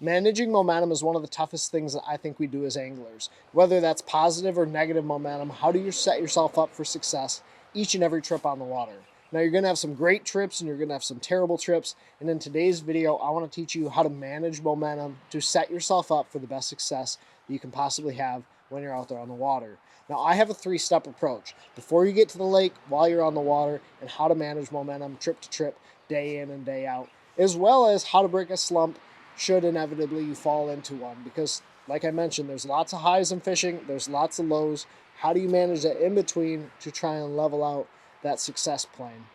Managing momentum is one of the toughest things that I think we do as anglers. Whether that's positive or negative momentum, how do you set yourself up for success each and every trip on the water? Now, you're going to have some great trips and you're going to have some terrible trips. And in today's video, I want to teach you how to manage momentum to set yourself up for the best success that you can possibly have when you're out there on the water. Now, I have a 3-step approach before you get to the lake, while you're on the water, and how to manage momentum trip to trip, day in and day out, as well as how to break a slump should inevitably you fall into one. Because like I mentioned, there's lots of highs in fishing, there's lots of lows. How do you manage that in between to try and level out that success plane?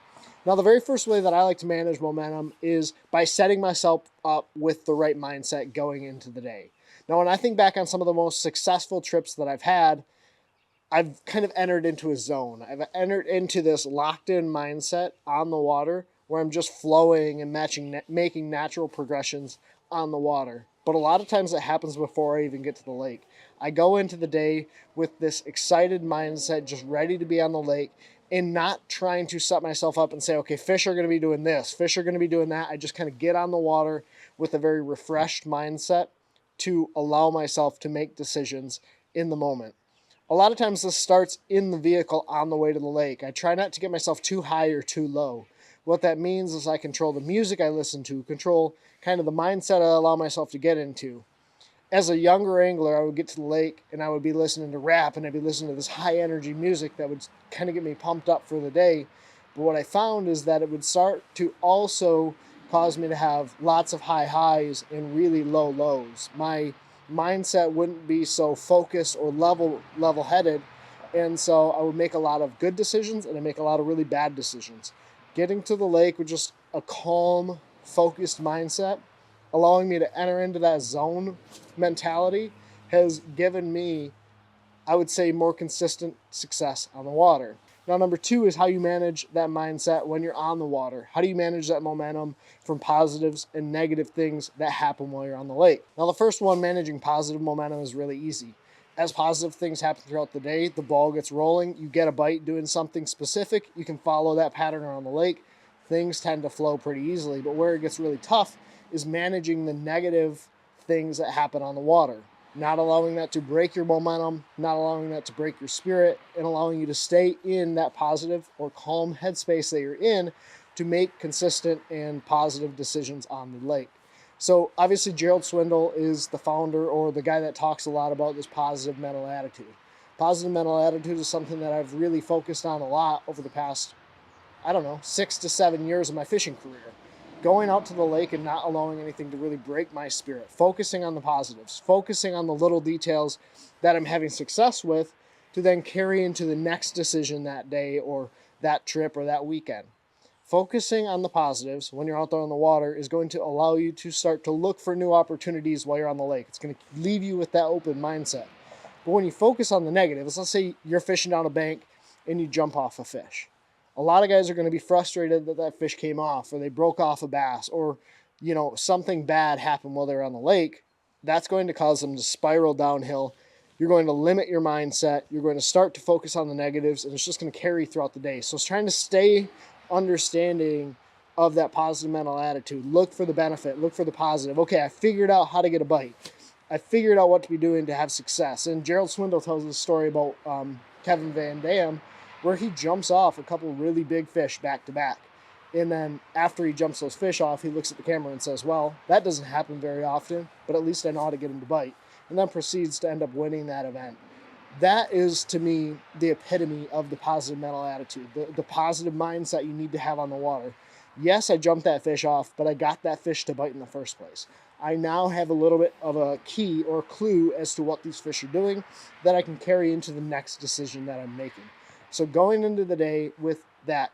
Now, the very first way that I like to manage momentum is by setting myself up with the right mindset going into the day. Now, when I think back on some of the most successful trips that I've had, I've kind of entered into a zone. I've entered into this locked-in mindset on the water where I'm just flowing and making natural progressions on the water. But a lot of times that happens before I even get to the lake. I go into the day with this excited mindset, just ready to be on the lake, and not trying to set myself up and say, okay, fish are going to be doing this, fish are going to be doing that. I just kind of get on the water with a very refreshed mindset to allow myself to make decisions in the moment. A lot of times this starts in the vehicle on the way to the lake. I try not to get myself too high or too low. What that means is I control the music I listen to, control kind of the mindset I allow myself to get into. As a younger angler, I would get to the lake and I would be listening to rap and I'd be listening to this high energy music that would kind of get me pumped up for the day. But what I found is that it would start to also cause me to have lots of high highs and really low lows. My mindset wouldn't be so focused or level-headed, and so I would make a lot of good decisions and I make a lot of really bad decisions. Getting to the lake with just a calm, focused mindset, allowing me to enter into that zone mentality, has given me, I would say, more consistent success on the water. Now, number 2 is how you manage that mindset when you're on the water. How do you manage that momentum from positives and negative things that happen while you're on the lake? Now, the first one, managing positive momentum, is really easy. As positive things happen throughout the day, the ball gets rolling, you get a bite doing something specific, you can follow that pattern around the lake, things tend to flow pretty easily. But where it gets really tough is managing the negative things that happen on the water. Not allowing that to break your momentum, not allowing that to break your spirit, and allowing you to stay in that positive or calm headspace that you're in to make consistent and positive decisions on the lake. So obviously Gerald Swindle is the founder or the guy that talks a lot about this positive mental attitude. Positive mental attitude is something that I've really focused on a lot over the past, 6 to 7 years of my fishing career. Going out to the lake and not allowing anything to really break my spirit, focusing on the positives, focusing on the little details that I'm having success with to then carry into the next decision that day or that trip or that weekend. Focusing on the positives when you're out there on the water is going to allow you to start to look for new opportunities while you're on the lake. It's going to leave you with that open mindset. But when you focus on the negatives, let's say you're fishing down a bank and you jump off a fish. A lot of guys are going to be frustrated that that fish came off, or they broke off a bass, or something bad happened while they're on the lake. That's going to cause them to spiral downhill. You're going to limit your mindset. You're going to start to focus on the negatives, and it's just going to carry throughout the day. So it's trying to stay understanding of that positive mental attitude. Look for the benefit. Look for the positive. Okay, I figured out how to get a bite. I figured out what to be doing to have success. And Gerald Swindle tells this story about Kevin Van Dam, where he jumps off a couple really big fish back to back. And then after he jumps those fish off, he looks at the camera and says, well, that doesn't happen very often, but at least I know how to get him to bite. And then proceeds to end up winning that event. That is, to me, the epitome of the positive mental attitude, the positive mindset you need to have on the water. Yes, I jumped that fish off, but I got that fish to bite in the first place. I now have a little bit of a key or clue as to what these fish are doing that I can carry into the next decision that I'm making. So going into the day with that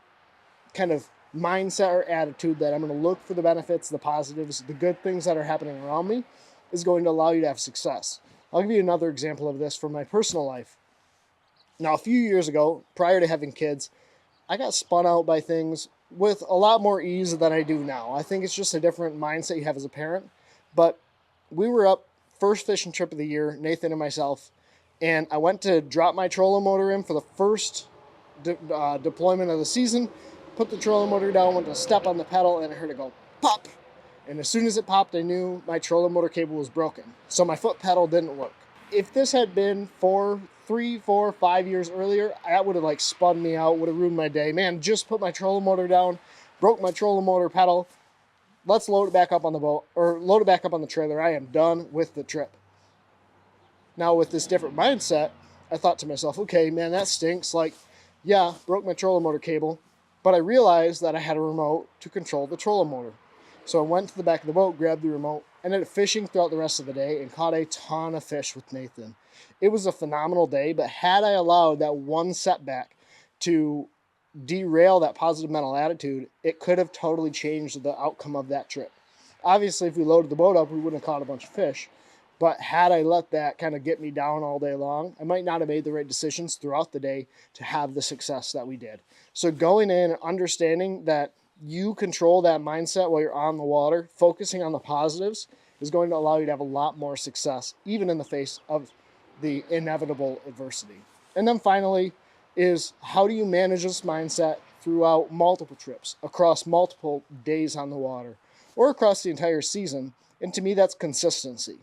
kind of mindset or attitude that I'm going to look for the benefits, the positives, the good things that are happening around me is going to allow you to have success. I'll give you another example of this from my personal life. Now, a few years ago, prior to having kids, I got spun out by things with a lot more ease than I do now. I think it's just a different mindset you have as a parent. But we were up first fishing trip of the year, Nathan and myself, and I went to drop my trolling motor in for the first deployment of the season, put the trolling motor down, went to step on the pedal, and I heard it go pop. And as soon as it popped, I knew my trolling motor cable was broken. So my foot pedal didn't work. If this had been 3, 4, 5 years earlier, that would have like spun me out, would have ruined my day. Man, just put my trolling motor down, broke my trolling motor pedal. Let's load it back up on the boat, or load it back up on the trailer. I am done with the trip. Now with this different mindset, I thought to myself, okay, man, that stinks. Like, yeah, broke my trolling motor cable, but I realized that I had a remote to control the trolling motor. So I went to the back of the boat, grabbed the remote, ended up fishing throughout the rest of the day and caught a ton of fish with Nathan. It was a phenomenal day, but had I allowed that one setback to derail that positive mental attitude, it could have totally changed the outcome of that trip. Obviously, if we loaded the boat up, we wouldn't have caught a bunch of fish. But had I let that kind of get me down all day long, I might not have made the right decisions throughout the day to have the success that we did. So going in and understanding that you control that mindset while you're on the water, focusing on the positives, is going to allow you to have a lot more success, even in the face of the inevitable adversity. And then finally is, how do you manage this mindset throughout multiple trips, across multiple days on the water, or across the entire season? And to me, that's consistency.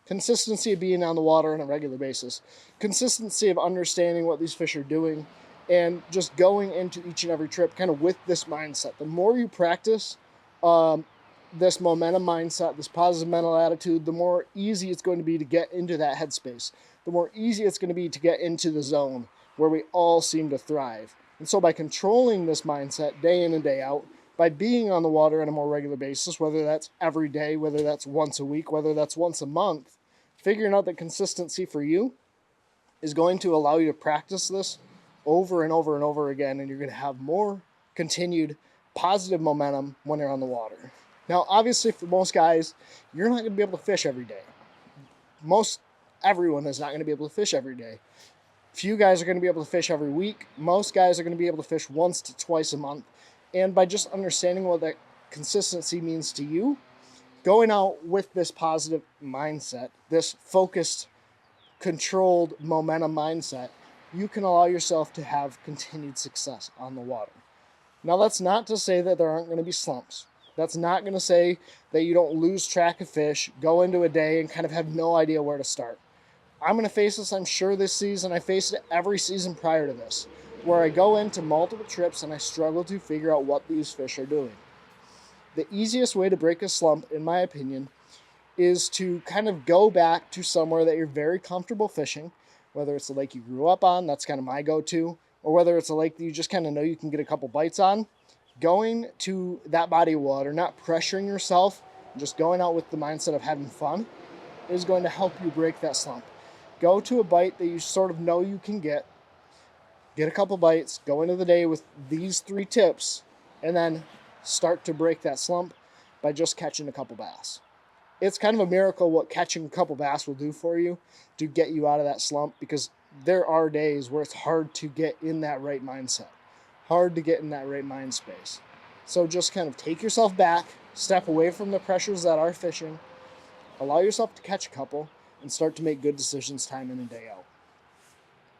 Consistency of being on the water on a regular basis. Consistency of understanding what these fish are doing, and just going into each and every trip kind of with this mindset. The more you practice this momentum mindset, this positive mental attitude, the more easy it's going to be to get into that headspace. The more easy it's going to be to get into the zone where we all seem to thrive. And so by controlling this mindset day in and day out, by being on the water on a more regular basis, whether that's every day, whether that's once a week, whether that's once a month, figuring out that consistency for you is going to allow you to practice this over and over and over again, and you're going to have more continued positive momentum when you're on the water. Now, obviously, for most guys, you're not going to be able to fish every day. Everyone is not going to be able to fish every day. Few guys are going to be able to fish every week. Most guys are going to be able to fish once to twice a month. And by just understanding what that consistency means to you, going out with this positive mindset, this focused, controlled momentum mindset, you can allow yourself to have continued success on the water. Now, that's not to say that there aren't going to be slumps. That's not going to say that you don't lose track of fish, go into a day and kind of have no idea where to start. I'm going to face this, I'm sure, this season. I faced it every season prior to this, where I go into multiple trips and I struggle to figure out what these fish are doing. The easiest way to break a slump, in my opinion, is to kind of go back to somewhere that you're very comfortable fishing, whether it's a lake you grew up on, that's kind of my go-to, or whether it's a lake that you just kind of know you can get a couple bites on. Going to that body of water, not pressuring yourself, just going out with the mindset of having fun, is going to help you break that slump. Go to a bite that you sort of know you can get a couple bites, go into the day with these 3 tips, and then start to break that slump by just catching a couple bass. It's kind of a miracle what catching a couple bass will do for you to get you out of that slump, because there are days where it's hard to get in that right mindset, hard to get in that right mind space. So just kind of take yourself back, step away from the pressures that are fishing, allow yourself to catch a couple, and start to make good decisions time in and day out.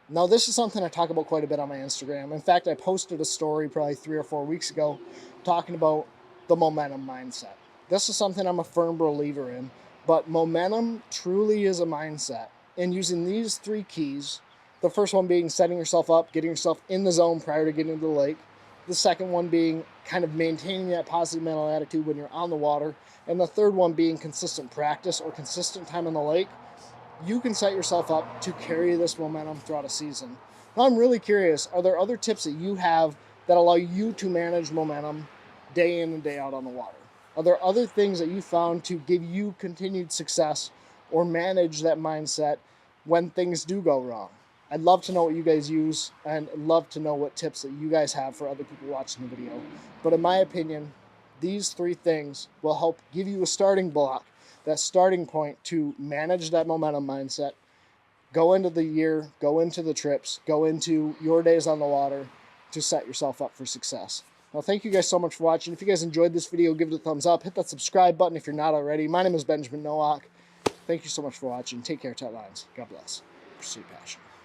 Now, this is something I talk about quite a bit on my Instagram. In fact, I posted a story probably 3 or 4 weeks ago talking about the momentum mindset. This is something I'm a firm believer in, but momentum truly is a mindset. And using these 3 keys, the first one being setting yourself up, getting yourself in the zone prior to getting into the lake. The second one being kind of maintaining that positive mental attitude when you're on the water. And the third one being consistent practice or consistent time on the lake. You can set yourself up to carry this momentum throughout a season. Now, I'm really curious, are there other tips that you have that allow you to manage momentum day in and day out on the water? Are there other things that you found to give you continued success or manage that mindset when things do go wrong? I'd love to know what you guys use, and I'd love to know what tips that you guys have for other people watching the video. But in my opinion, these 3 things will help give you a starting block, that starting point to manage that momentum mindset, go into the year, go into the trips, go into your days on the water to set yourself up for success. Well, thank you guys so much for watching. If you guys enjoyed this video, give it a thumbs up. Hit that subscribe button if you're not already. My name is Benjamin Nowak. Thank you so much for watching. Take care, tight lines. God bless. Pursue passion.